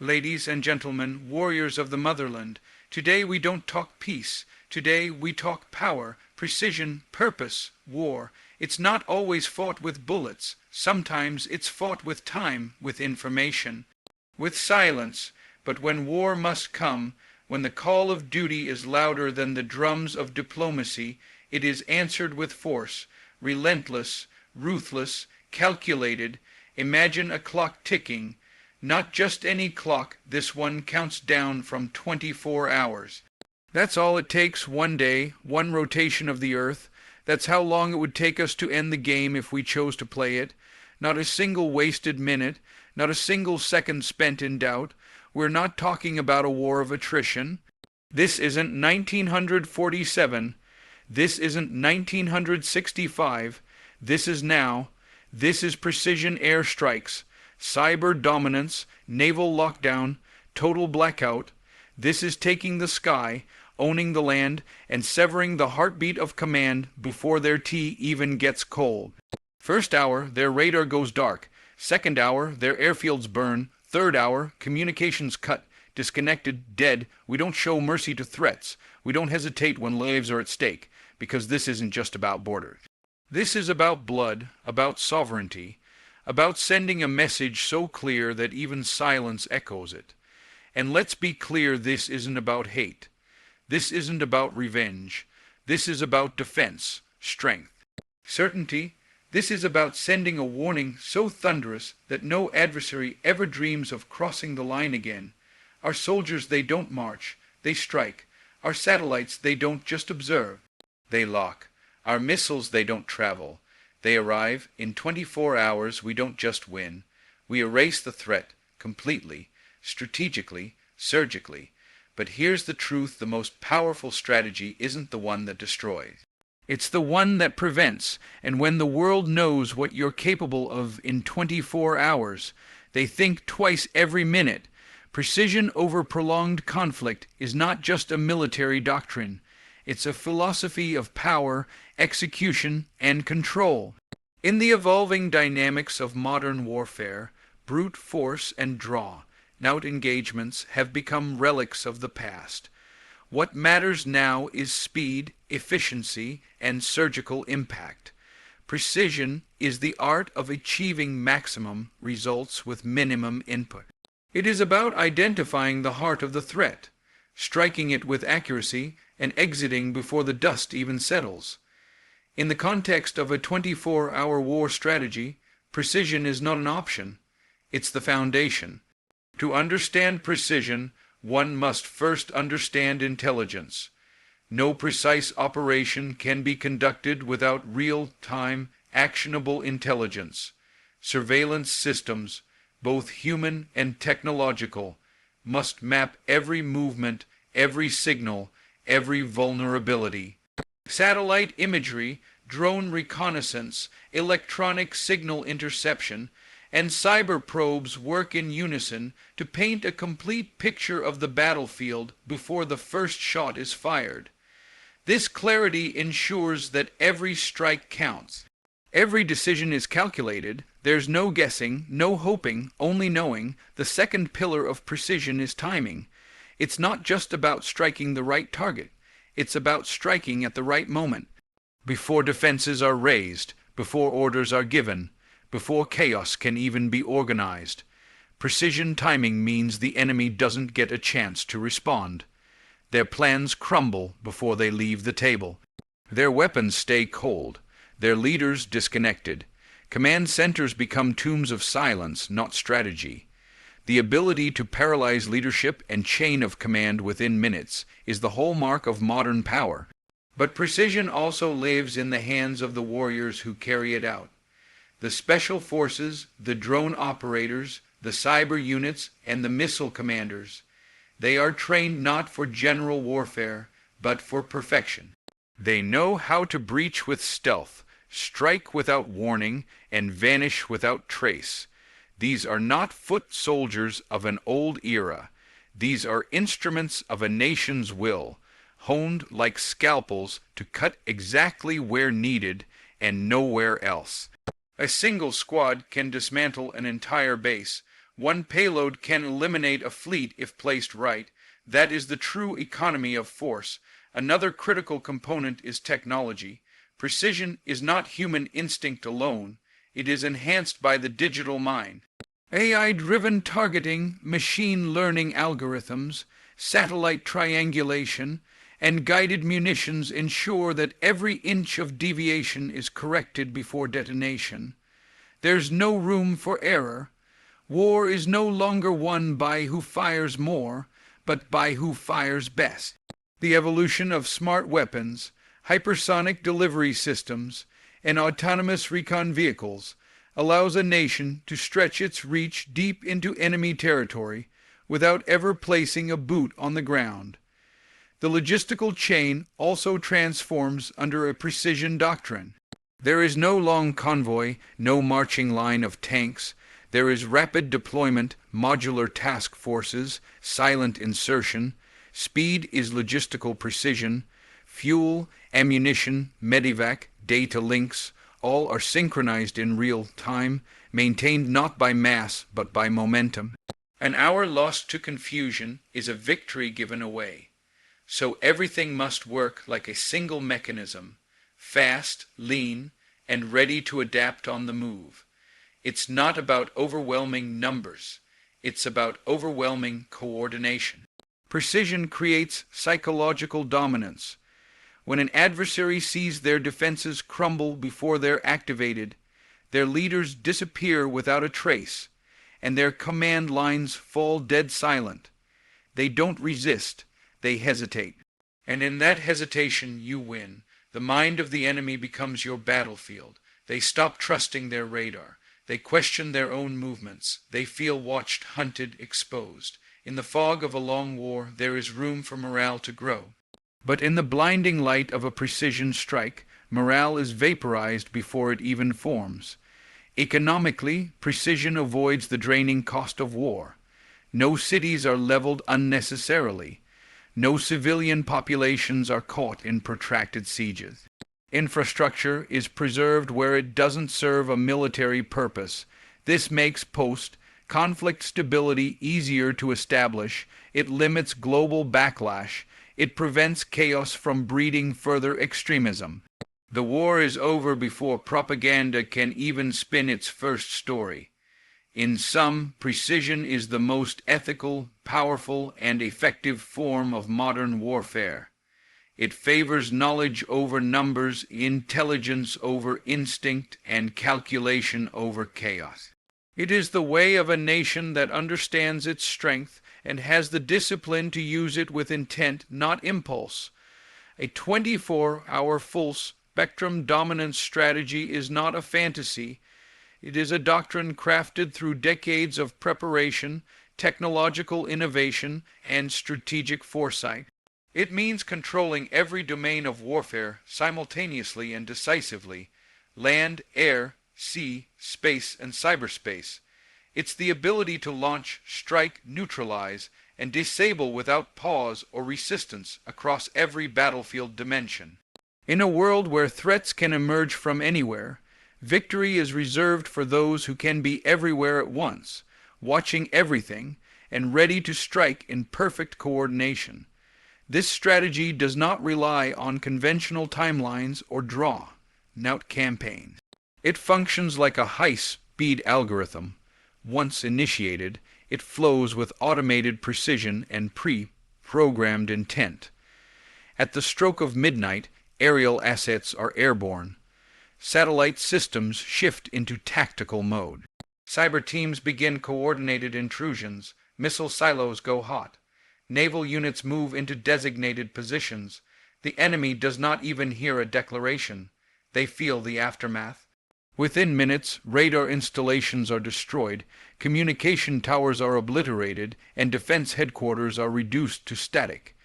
Ladies and gentlemen, warriors of the motherland, today we don't talk peace. Today we talk power, precision, purpose, war. It's not always fought with bullets. Sometimes it's fought with time, with information, with silence. But when war must come, when the call of duty is louder than the drums of diplomacy, it is answered with force, relentless, ruthless, calculated. Imagine a clock ticking. Not just any clock, this one counts down from 24 hours. That's all it takes, one day, one rotation of the earth. That's how long it would take us to end the game if we chose to play it. Not a single wasted minute, not a single second spent in doubt. We're not talking about a war of attrition. This isn't 1947. This isn't 1965. This is now. This is precision airstrikes. Cyber dominance, naval lockdown, total blackout. This is taking the sky, owning the land, and severing the heartbeat of command before their tea even gets cold. First hour, their radar goes dark. Second hour, their airfields burn. Third hour, communications cut, disconnected, dead. We don't show mercy to threats. We don't hesitate when lives are at stake, because this isn't just about borders. This is about blood, about sovereignty, about sending a message so clear that even silence echoes it. And let's be clear, this isn't about hate. This isn't about revenge. This is about defense, strength, certainty. This is about sending a warning so thunderous that no adversary ever dreams of crossing the line again. Our soldiers, they don't march, they strike. Our satellites, they don't just observe, they lock. Our missiles, they don't travel. They arrive. In 24 hours, we don't just win. We erase the threat, completely, strategically, surgically. But here's the truth: the most powerful strategy isn't the one that destroys. It's the one that prevents. And when the world knows what you're capable of in 24 hours, they think twice every minute. Precision over prolonged conflict is not just a military doctrine. It's a philosophy of power, execution, and control. In the evolving dynamics of modern warfare, brute force and drawn-out engagements have become relics of the past. What matters now is speed, efficiency, and surgical impact. Precision is the art of achieving maximum results with minimum input. It is about identifying the heart of the threat, striking it with accuracy, and exiting before the dust even settles. In the context of a 24-hour war strategy, precision is not an option. It's the foundation. To understand precision, one must first understand intelligence. No precise operation can be conducted without real-time, actionable intelligence. Surveillance systems, both human and technological, must map every movement, every signal, every vulnerability. Satellite imagery, drone reconnaissance, electronic signal interception, and cyber probes work in unison to paint a complete picture of the battlefield before the first shot is fired. This clarity ensures that every strike counts. Every decision is calculated. There's no guessing, no hoping, only knowing. The second pillar of precision is timing. It's not just about striking the right target. It's about striking at the right moment, before defenses are raised, before orders are given, before chaos can even be organized. Precision timing means the enemy doesn't get a chance to respond. Their plans crumble before they leave the table. Their weapons stay cold, their leaders disconnected. Command centers become tombs of silence, not strategy. The ability to paralyze leadership and chain of command within minutes is the hallmark of modern power. But precision also lives in the hands of the warriors who carry it out. The special forces, the drone operators, the cyber units, and the missile commanders. They are trained not for general warfare, but for perfection. They know how to breach with stealth, strike without warning, and vanish without trace. These are not foot soldiers of an old era. These are instruments of a nation's will, honed like scalpels to cut exactly where needed and nowhere else. A single squad can dismantle an entire base, One payload can eliminate a fleet if placed right. That is the true economy of force. Another critical component is technology. Precision is not human instinct alone. It is enhanced by the digital mind. AI-driven targeting, machine learning algorithms, satellite triangulation, and guided munitions ensure that every inch of deviation is corrected before detonation. There's no room for error. War is no longer won by who fires more, but by who fires best. The evolution of smart weapons, hypersonic delivery systems, and autonomous recon vehicles allows a nation to stretch its reach deep into enemy territory without ever placing a boot on the ground. The logistical chain also transforms under a precision doctrine. There is no long convoy, no marching line of tanks. There is rapid deployment, modular task forces, silent insertion. Speed is logistical precision. Fuel, ammunition, medevac, data links, all are synchronized in real time, maintained not by mass but by momentum. An hour lost to confusion is a victory given away. So everything must work like a single mechanism, fast, lean, and ready to adapt on the move. It's not about overwhelming numbers. It's about overwhelming coordination. Precision creates psychological dominance. When an adversary sees their defenses crumble before they're activated, their leaders disappear without a trace, and their command lines fall dead silent. They don't resist, they hesitate. And in that hesitation you win. The mind of the enemy becomes your battlefield. They stop trusting their radar. They question their own movements. They feel watched, hunted, exposed. In the fog of a long war, there is room for morale to grow. But in the blinding light of a precision strike, morale is vaporized before it even forms. Economically, precision avoids the draining cost of war. No cities are leveled unnecessarily. No civilian populations are caught in protracted sieges. Infrastructure is preserved where it doesn't serve a military purpose. This makes post-conflict stability easier to establish. It limits global backlash. It prevents chaos from breeding further extremism. The war is over before propaganda can even spin its first story. In sum, precision is the most ethical, powerful, and effective form of modern warfare. It favors knowledge over numbers, intelligence over instinct, and calculation over chaos. It is the way of a nation that understands its strength and has the discipline to use it with intent, not impulse. A 24-hour full-spectrum dominance strategy is not a fantasy. It is a doctrine crafted through decades of preparation, technological innovation, and strategic foresight. It means controlling every domain of warfare simultaneously and decisively: land, air, sea, space, and cyberspace. It's the ability to launch, strike, neutralize, and disable without pause or resistance across every battlefield dimension. In a world where threats can emerge from anywhere, victory is reserved for those who can be everywhere at once, watching everything, and ready to strike in perfect coordination. This strategy does not rely on conventional timelines or drawn-out campaigns. It functions like a high-speed algorithm. Once initiated, it flows with automated precision and pre-programmed intent. At the stroke of midnight, aerial assets are airborne. Satellite systems shift into tactical mode. Cyber teams begin coordinated intrusions. Missile silos go hot. Naval units move into designated positions. The enemy does not even hear a declaration. They feel the aftermath. Within minutes, radar installations are destroyed, communication towers are obliterated, and defense headquarters are reduced to static.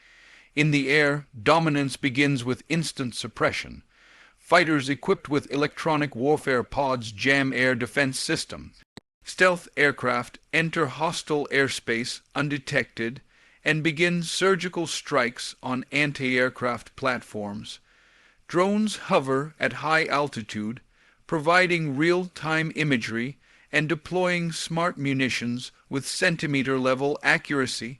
In the air, dominance begins with instant suppression. Fighters equipped with electronic warfare pods jam air defense systems. Stealth aircraft enter hostile airspace undetected and begin surgical strikes on anti-aircraft platforms. Drones hover at high altitude, providing real-time imagery and deploying smart munitions with centimeter-level accuracy.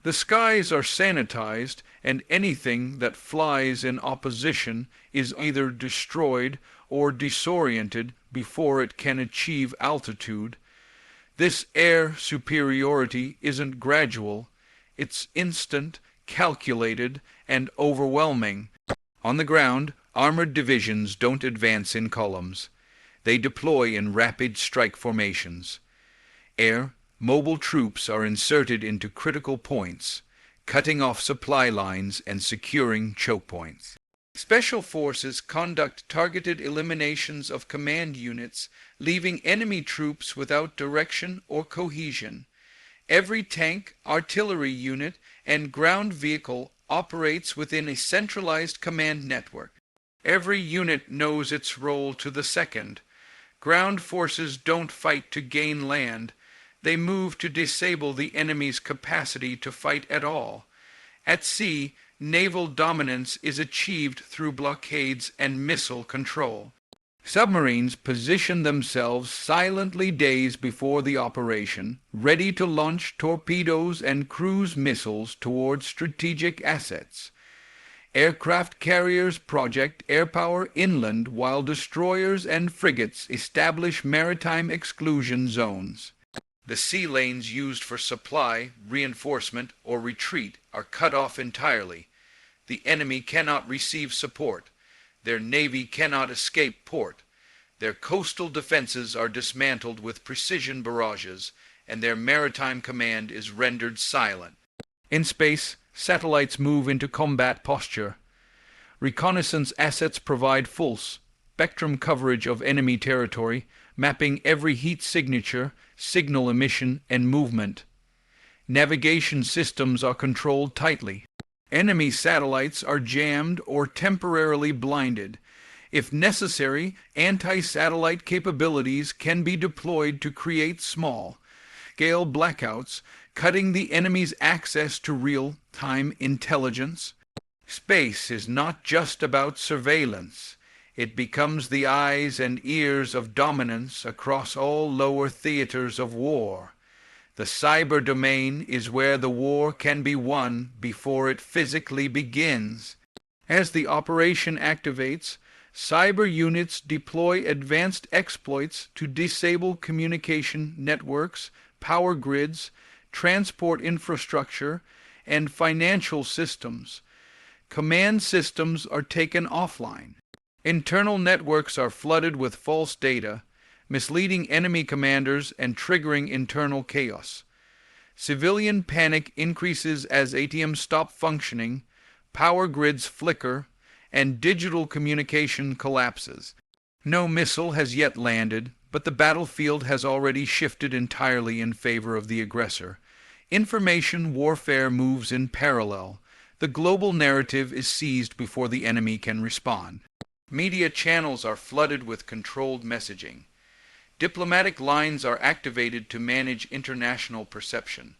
The skies are sanitized, and anything that flies in opposition is either destroyed or disoriented before it can achieve altitude. This air superiority isn't gradual, it's instant, calculated, and overwhelming. On the ground, armored divisions don't advance in columns. They deploy in rapid strike formations. Air, mobile troops are inserted into critical points, cutting off supply lines and securing choke points. Special forces conduct targeted eliminations of command units, leaving enemy troops without direction or cohesion. Every tank, artillery unit, and ground vehicle operates within a centralized command network. Every unit knows its role to the second. Ground forces don't fight to gain land. They move to disable the enemy's capacity to fight at all. At sea, naval dominance is achieved through blockades and missile control. Submarines position themselves silently days before the operation, ready to launch torpedoes and cruise missiles toward strategic assets. Aircraft carriers project air power inland while destroyers and frigates establish maritime exclusion zones. The sea lanes used for supply, reinforcement, or retreat are cut off entirely. The enemy cannot receive support. Their navy cannot escape port. Their coastal defenses are dismantled with precision barrages, and their maritime command is rendered silent. In space, satellites move into combat posture. Reconnaissance assets provide full spectrum coverage of enemy territory, mapping every heat signature, signal emission, and movement. Navigation systems are controlled tightly. Enemy satellites are jammed or temporarily blinded. If necessary, anti-satellite capabilities can be deployed to create small-scale blackouts, cutting the enemy's access to real-time intelligence. Space is not just about surveillance. It becomes the eyes and ears of dominance across all lower theaters of war. The cyber domain is where the war can be won before it physically begins. As the operation activates, cyber units deploy advanced exploits to disable communication networks, power grids, transport infrastructure, and financial systems. Command systems are taken offline. Internal networks are flooded with false data, misleading enemy commanders and triggering internal chaos. Civilian panic increases as ATMs stop functioning, power grids flicker, and digital communication collapses. No missile has yet landed, but the battlefield has already shifted entirely in favor of the aggressor. Information warfare moves in parallel. The global narrative is seized before the enemy can respond. Media channels are flooded with controlled messaging. Diplomatic lines are activated to manage international perception.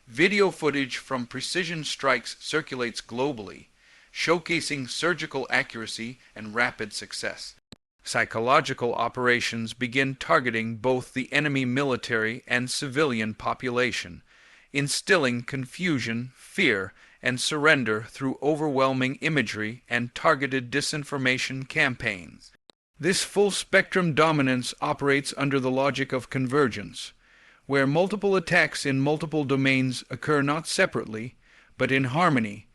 Video footage from precision strikes circulates globally, showcasing surgical accuracy and rapid success. Psychological operations begin targeting both the enemy military and civilian population, instilling confusion, fear, and surrender through overwhelming imagery and targeted disinformation campaigns. This full-spectrum dominance operates under the logic of convergence, where multiple attacks in multiple domains occur not separately, but in harmony.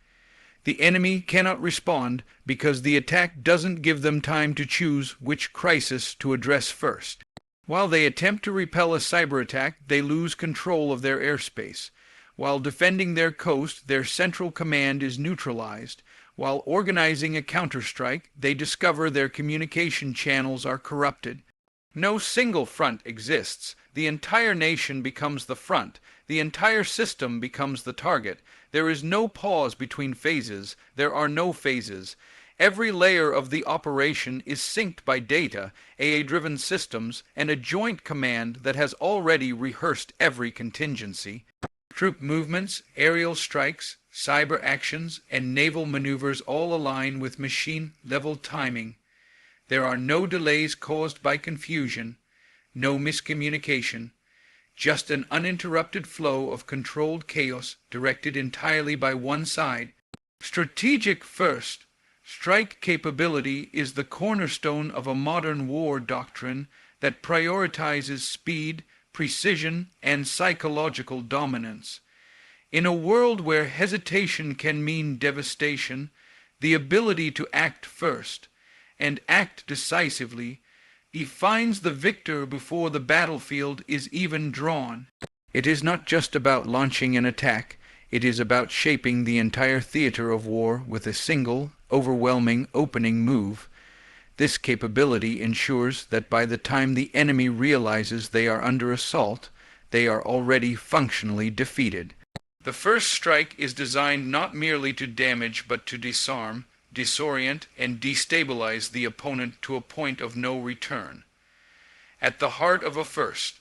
The enemy cannot respond because the attack doesn't give them time to choose which crisis to address first. While they attempt to repel a cyber attack, they lose control of their airspace. While defending their coast, their central command is neutralized. While organizing a counterstrike, they discover their communication channels are corrupted. No single front exists. The entire nation becomes the front. The entire system becomes the target. There is no pause between phases. There are no phases. Every layer of the operation is synced by data, AA-driven systems, and a joint command that has already rehearsed every contingency. Troop movements, aerial strikes, cyber actions, and naval maneuvers all align with machine-level timing. There are no delays caused by confusion. no miscommunication, just an uninterrupted flow of controlled chaos directed entirely by one side. Strategic first strike capability is the cornerstone of a modern war doctrine that prioritizes speed, precision, and psychological dominance. In a world where hesitation can mean devastation, the ability to act first, and act decisively, defines the victor before the battlefield is even drawn. It is not just about launching an attack, it is about shaping the entire theater of war with a single, overwhelming opening move. This capability ensures that by the time the enemy realizes they are under assault, they are already functionally defeated. The first strike is designed not merely to damage but to disarm, disorient, and destabilize the opponent to a point of no return. At the heart of a first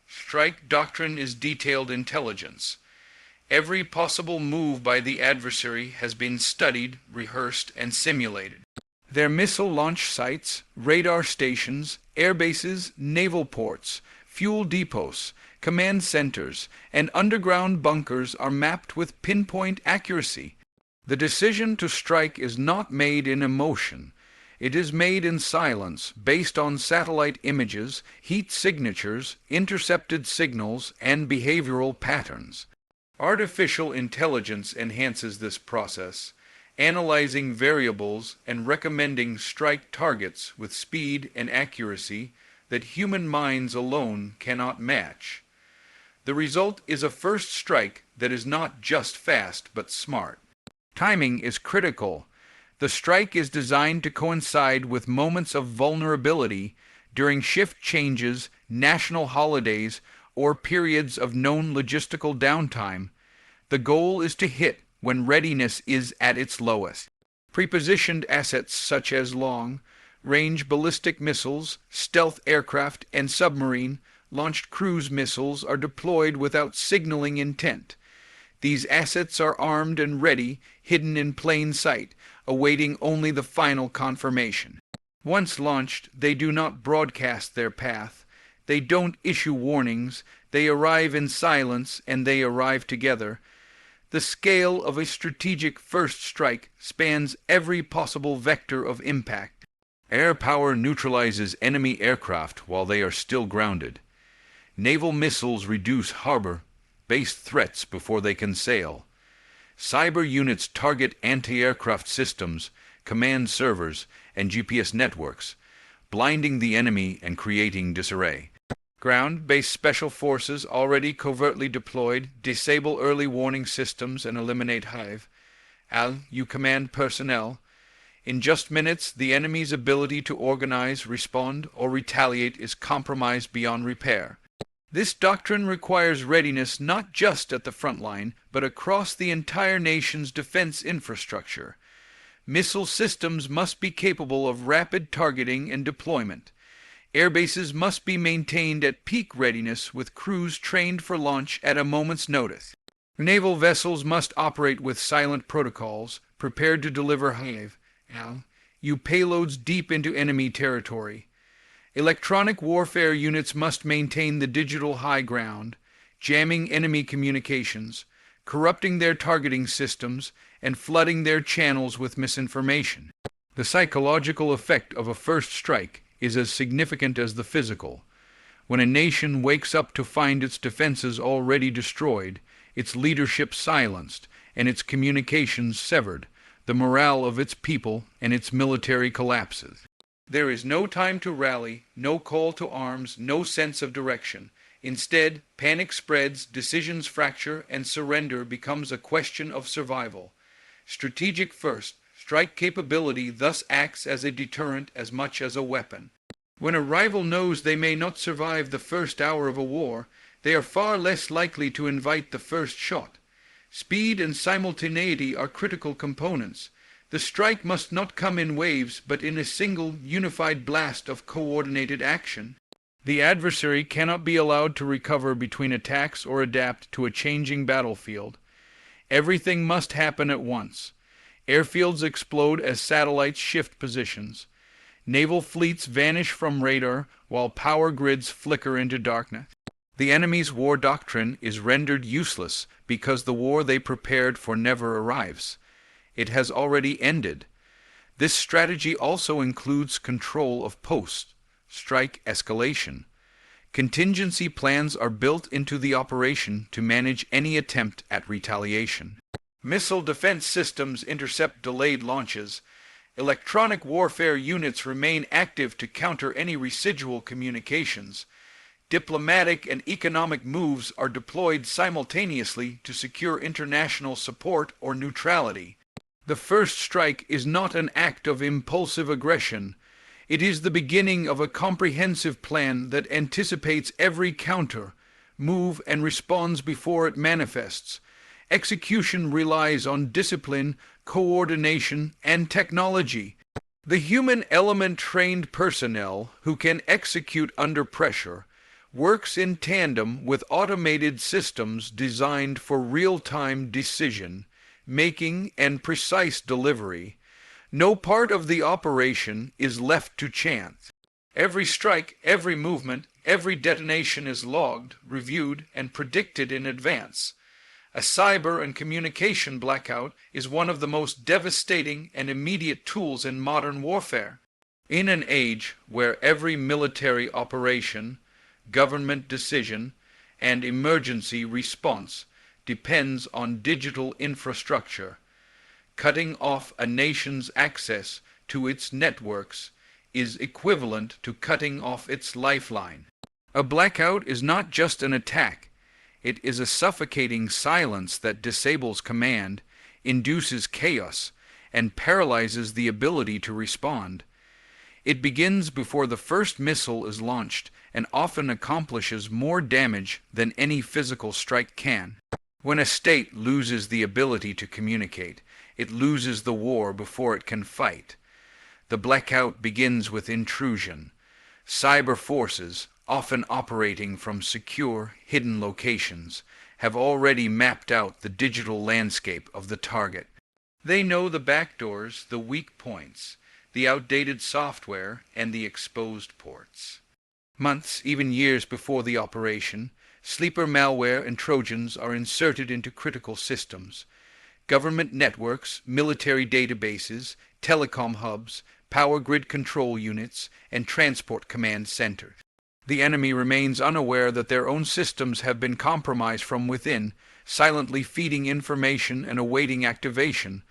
strike doctrine is detailed intelligence. Every possible move by the adversary has been studied, rehearsed, and simulated. Their missile launch sites, radar stations, air bases, naval ports, fuel depots, command centers, and underground bunkers are mapped with pinpoint accuracy. The decision to strike is not made in emotion. It is made in silence, based on satellite images, heat signatures, intercepted signals, and behavioral patterns. Artificial intelligence enhances this process, analyzing variables and recommending strike targets with speed and accuracy that human minds alone cannot match. The result is a first strike that is not just fast but smart. Timing is critical. The strike is designed to coincide with moments of vulnerability during shift changes, national holidays, or periods of known logistical downtime. The goal is to hit when readiness is at its lowest. Prepositioned assets such as long-range ballistic missiles, stealth aircraft, and submarine-launched cruise missiles are deployed without signaling intent. These assets are armed and ready, hidden in plain sight, awaiting only the final confirmation. Once launched, they do not broadcast their path. They don't issue warnings. They arrive in silence, and they arrive together. The scale of a strategic first strike spans every possible vector of impact. Air power neutralizes enemy aircraft while they are still grounded. Naval missiles reduce harbor-based threats before they can sail. Cyber units target anti-aircraft systems, command servers, and GPS networks, blinding the enemy and creating disarray. Ground-based special forces already covertly deployed disable early warning systems and eliminate hive. You command personnel. In just minutes, the enemy's ability to organize, respond, or retaliate is compromised beyond repair. This doctrine requires readiness not just at the front line, but across the entire nation's defense infrastructure. Missile systems must be capable of rapid targeting and deployment. Airbases must be maintained at peak readiness with crews trained for launch at a moment's notice. Naval vessels must operate with silent protocols, prepared to deliver hive payloads deep into enemy territory. Electronic warfare units must maintain the digital high ground, jamming enemy communications, corrupting their targeting systems, and flooding their channels with misinformation. The psychological effect of a first strike is as significant as the physical. When a nation wakes up to find its defenses already destroyed, its leadership silenced, and its communications severed, the morale of its people and its military collapses. There is no time to rally, no call to arms, no sense of direction. Instead, panic spreads, decisions fracture, and surrender becomes a question of survival. Strategic first strike capability thus acts as a deterrent as much as a weapon. When a rival knows they may not survive the first hour of a war, they are far less likely to invite the first shot. Speed and simultaneity are critical components. The strike must not come in waves, but in a single, unified blast of coordinated action. The adversary cannot be allowed to recover between attacks or adapt to a changing battlefield. Everything must happen at once. Airfields explode as satellites shift positions. Naval fleets vanish from radar while power grids flicker into darkness. The enemy's war doctrine is rendered useless because the war they prepared for never arrives. It has already ended. This strategy also includes control of post-strike escalation. Contingency plans are built into the operation to manage any attempt at retaliation. Missile defense systems intercept delayed launches. Electronic warfare units remain active to counter any residual communications. Diplomatic and economic moves are deployed simultaneously to secure international support or neutrality. The first strike is not an act of impulsive aggression. It is the beginning of a comprehensive plan that anticipates every counter, move, and responds before it manifests. Execution relies on discipline, coordination, and technology. The human element-trained personnel who can execute under pressure works in tandem with automated systems designed for real-time decision making and precise delivery. No part of the operation is left to chance. Every strike, every movement, every detonation is logged, reviewed, and predicted in advance. A cyber and communication blackout is one of the most devastating and immediate tools in modern warfare. In an age where every military operation, government decision, and emergency response depends on digital infrastructure, cutting off a nation's access to its networks is equivalent to cutting off its lifeline. A blackout is not just an attack. It is a suffocating silence that disables command, induces chaos, and paralyzes the ability to respond. It begins before the first missile is launched and often accomplishes more damage than any physical strike can. When a state loses the ability to communicate, it loses the war before it can fight. The blackout begins with intrusion. Cyber forces, often operating from secure, hidden locations, have already mapped out the digital landscape of the target. They know the backdoors, the weak points, the outdated software, and the exposed ports. Months, even years before the operation, sleeper malware and Trojans are inserted into critical systems. Government networks, military databases, telecom hubs, power grid control units, and transport command centers. The enemy remains unaware that their own systems have been compromised from within, silently feeding information and awaiting activation.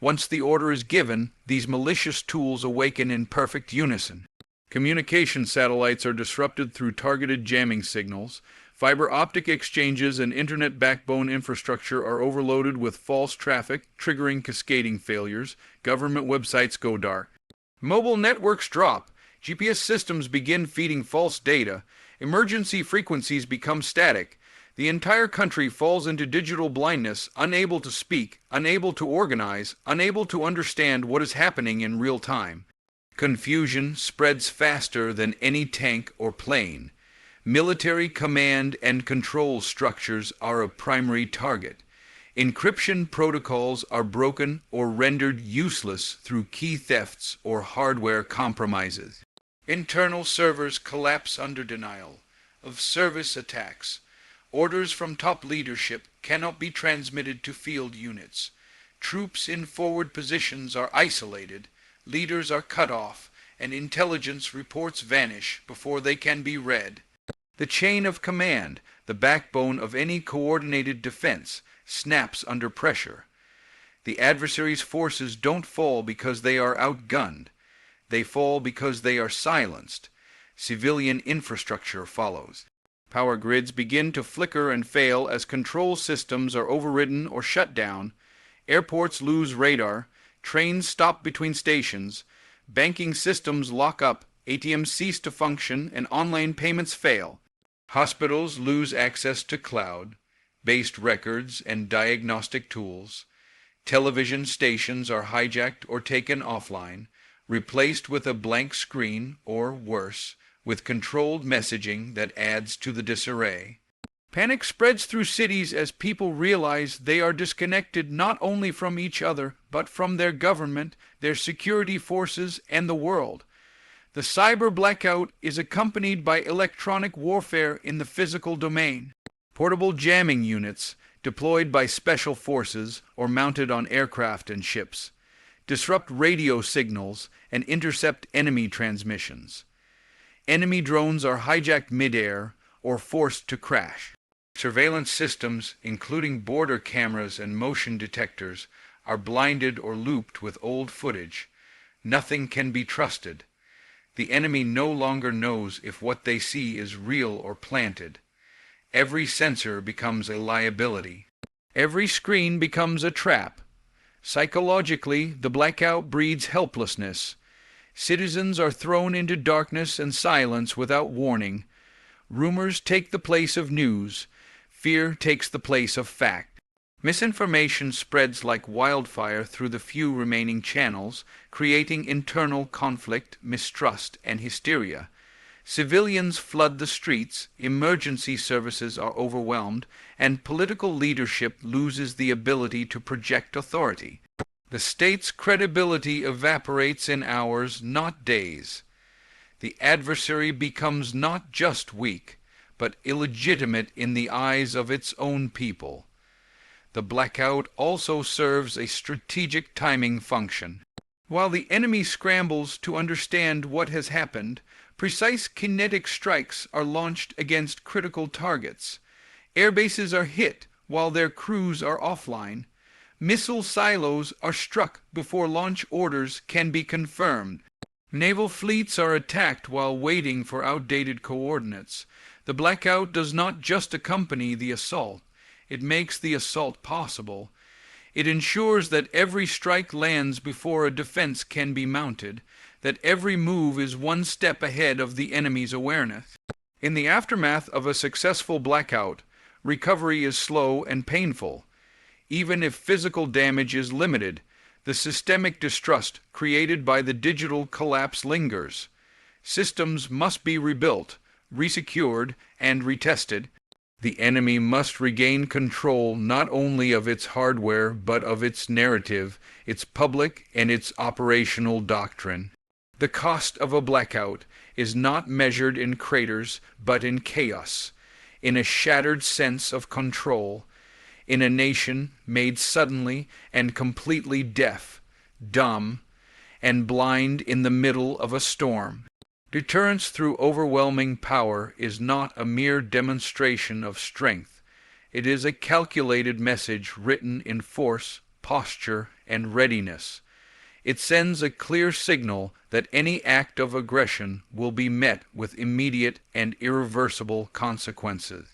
Once the order is given, these malicious tools awaken in perfect unison. Communication satellites are disrupted through targeted jamming signals. Fiber optic exchanges and internet backbone infrastructure are overloaded with false traffic, triggering cascading failures. Government websites go dark. Mobile networks drop. GPS systems begin feeding false data. Emergency frequencies become static. The entire country falls into digital blindness, unable to speak, unable to organize, unable to understand what is happening in real time. Confusion spreads faster than any tank or plane. Military command and control structures are a primary target. Encryption protocols are broken or rendered useless through key thefts or hardware compromises. Internal servers collapse under denial of service attacks. Orders from top leadership cannot be transmitted to field units. Troops in forward positions are isolated, leaders are cut off, and intelligence reports vanish before they can be read. The chain of command, the backbone of any coordinated defense, snaps under pressure. The adversary's forces don't fall because they are outgunned. They fall because they are silenced. Civilian infrastructure follows. Power grids begin to flicker and fail as control systems are overridden or shut down. Airports lose radar. Trains stop between stations. Banking systems lock up. ATMs cease to function and online payments fail. Hospitals lose access to cloud-based records and diagnostic tools. Television stations are hijacked or taken offline, replaced with a blank screen or, worse, with controlled messaging that adds to the disarray. Panic spreads through cities as people realize they are disconnected not only from each other, but from their government, their security forces, and the world. The cyber blackout is accompanied by electronic warfare in the physical domain. Portable jamming units, deployed by special forces or mounted on aircraft and ships, disrupt radio signals and intercept enemy transmissions. Enemy drones are hijacked mid-air or forced to crash. Surveillance systems, including border cameras and motion detectors, are blinded or looped with old footage. Nothing can be trusted. The enemy no longer knows if what they see is real or planted. Every sensor becomes a liability. Every screen becomes a trap. Psychologically, the blackout breeds helplessness. Citizens are thrown into darkness and silence without warning. Rumors take the place of news. Fear takes the place of fact. Misinformation spreads like wildfire through the few remaining channels, creating internal conflict, mistrust, and hysteria. Civilians flood the streets, emergency services are overwhelmed, and political leadership loses the ability to project authority. The state's credibility evaporates in hours, not days. The adversary becomes not just weak, but illegitimate in the eyes of its own people. The blackout also serves a strategic timing function. While the enemy scrambles to understand what has happened, precise kinetic strikes are launched against critical targets. Airbases are hit while their crews are offline. Missile silos are struck before launch orders can be confirmed. Naval fleets are attacked while waiting for outdated coordinates. The blackout does not just accompany the assault. It makes the assault possible. It ensures that every strike lands before a defense can be mounted, that every move is one step ahead of the enemy's awareness. In the aftermath of a successful blackout, recovery is slow and painful. Even if physical damage is limited, the systemic distrust created by the digital collapse lingers. Systems must be rebuilt, resecured, and retested. The enemy must regain control not only of its hardware but of its narrative, its public and its operational doctrine. The cost of a blackout is not measured in craters but in chaos, in a shattered sense of control, in a nation made suddenly and completely deaf, dumb, and blind in the middle of a storm. Deterrence through overwhelming power is not a mere demonstration of strength. It is a calculated message written in force, posture, and readiness. It sends a clear signal that any act of aggression will be met with immediate and irreversible consequences.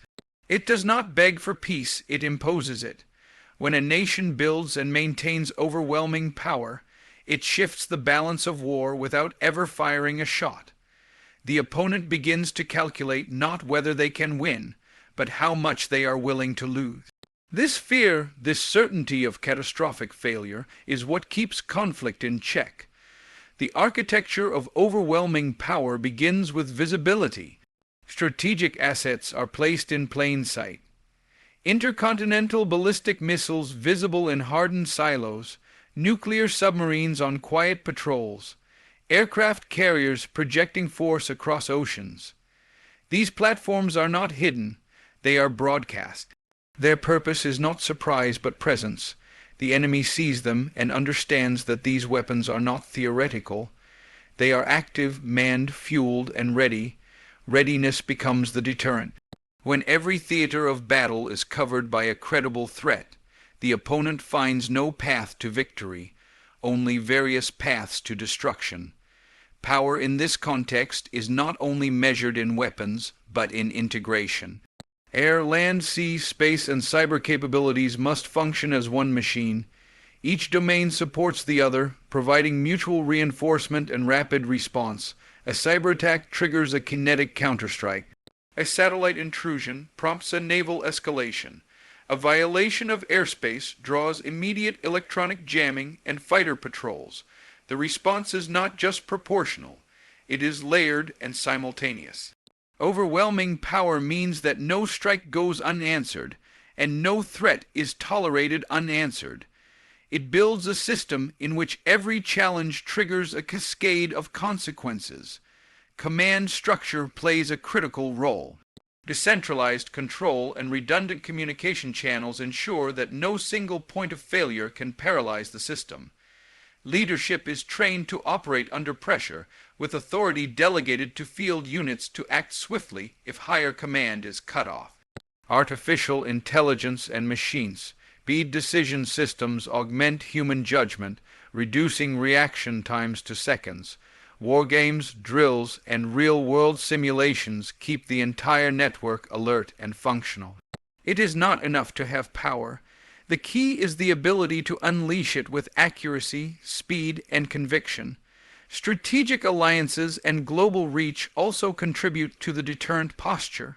It does not beg for peace, it imposes it. When a nation builds and maintains overwhelming power, it shifts the balance of war without ever firing a shot. The opponent begins to calculate not whether they can win, but how much they are willing to lose. This fear, this certainty of catastrophic failure, is what keeps conflict in check. The architecture of overwhelming power begins with visibility. Strategic assets are placed in plain sight. Intercontinental ballistic missiles visible in hardened silos, nuclear submarines on quiet patrols, aircraft carriers projecting force across oceans. These platforms are not hidden, they are broadcast. Their purpose is not surprise but presence. The enemy sees them and understands that these weapons are not theoretical. They are active, manned, fueled, and ready. Readiness becomes the deterrent. When every theater of battle is covered by a credible threat, the opponent finds no path to victory, only various paths to destruction. Power in this context is not only measured in weapons, but in integration. Air, land, sea, space, and cyber capabilities must function as one machine. Each domain supports the other, providing mutual reinforcement and rapid response. A cyber attack triggers a kinetic counterstrike. A satellite intrusion prompts a naval escalation. A violation of airspace draws immediate electronic jamming and fighter patrols. The response is not just proportional, it is layered and simultaneous. Overwhelming power means that no strike goes unanswered, and no threat is tolerated unanswered. It builds a system in which every challenge triggers a cascade of consequences. command structure plays a critical role. Decentralized control and redundant communication channels ensure that no single point of failure can paralyze the system. Leadership is trained to operate under pressure, with authority delegated to field units to act swiftly if higher command is cut off. Artificial intelligence and machines speed decision systems augment human judgment, reducing reaction times to seconds. Wargames, drills, and real-world simulations keep the entire network alert and functional. It is not enough to have power. The key is the ability to unleash it with accuracy, speed, and conviction. Strategic alliances and global reach also contribute to the deterrent posture.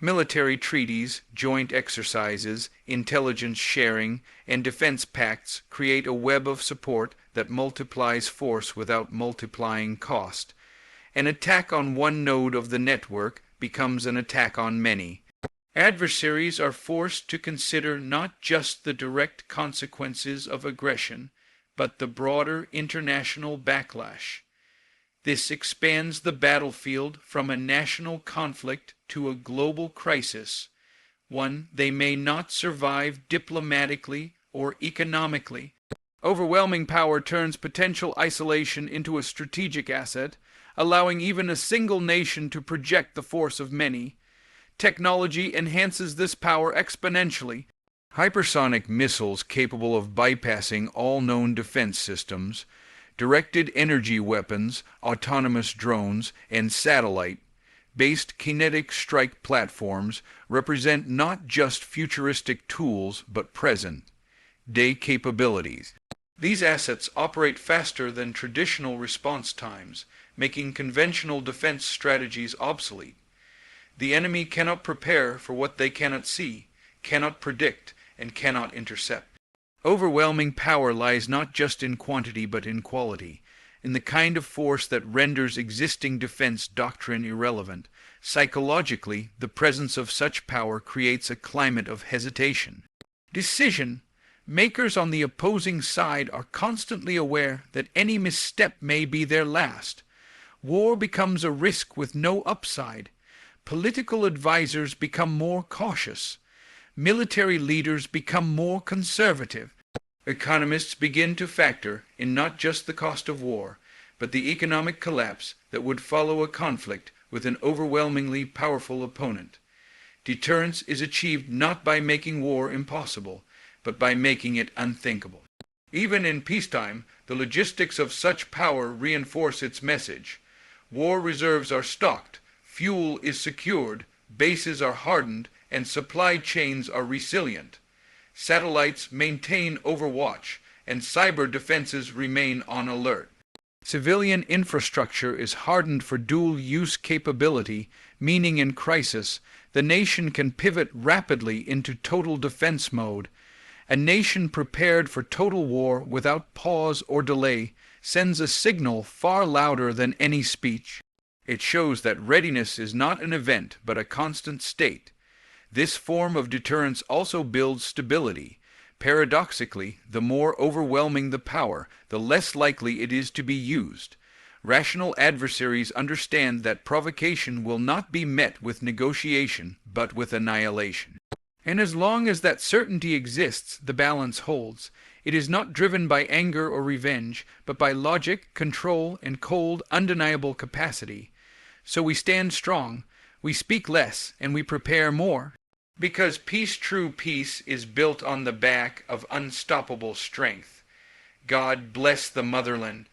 Military treaties, joint exercises, intelligence sharing, and defense pacts create a web of support that multiplies force without multiplying cost. An attack on one node of the network becomes an attack on many. Adversaries are forced to consider not just the direct consequences of aggression, but the broader international backlash. This expands the battlefield from a national conflict to a global crisis, one they may not survive diplomatically or economically. Overwhelming power turns potential isolation into a strategic asset, allowing even a single nation to project the force of many. Technology enhances this power exponentially. Hypersonic missiles capable of bypassing all known defense systems, directed energy weapons, autonomous drones, and satellite-based kinetic strike platforms represent not just futuristic tools but present-day capabilities. These assets operate faster than traditional response times, making conventional defense strategies obsolete. The enemy cannot prepare for what they cannot see, cannot predict, and cannot intercept. Overwhelming power lies not just in quantity but in quality, in the kind of force that renders existing defense doctrine irrelevant. Psychologically, the presence of such power creates a climate of hesitation. Decision makers on the opposing side are constantly aware that any misstep may be their last. War becomes a risk with no upside. Political advisors become more cautious. Military leaders become more conservative. Economists begin to factor in not just the cost of war, but the economic collapse that would follow a conflict with an overwhelmingly powerful opponent. Deterrence is achieved not by making war impossible, but by making it unthinkable. Even in peacetime, the logistics of such power reinforce its message. War reserves are stocked, fuel is secured, bases are hardened, and supply chains are resilient. Satellites maintain overwatch, and cyber defenses remain on alert. Civilian infrastructure is hardened for dual-use capability, meaning in crisis, the nation can pivot rapidly into total defense mode. A nation prepared for total war without pause or delay sends a signal far louder than any speech. It shows that readiness is not an event but a constant state. This form of deterrence also builds stability. Paradoxically, the more overwhelming the power, the less likely it is to be used. Rational adversaries understand that provocation will not be met with negotiation, but with annihilation. And as long as that certainty exists, the balance holds. It is not driven by anger or revenge, but by logic, control, and cold, undeniable capacity. So we stand strong, we speak less, and we prepare more. Because true peace is built on the back of unstoppable strength. God bless the motherland,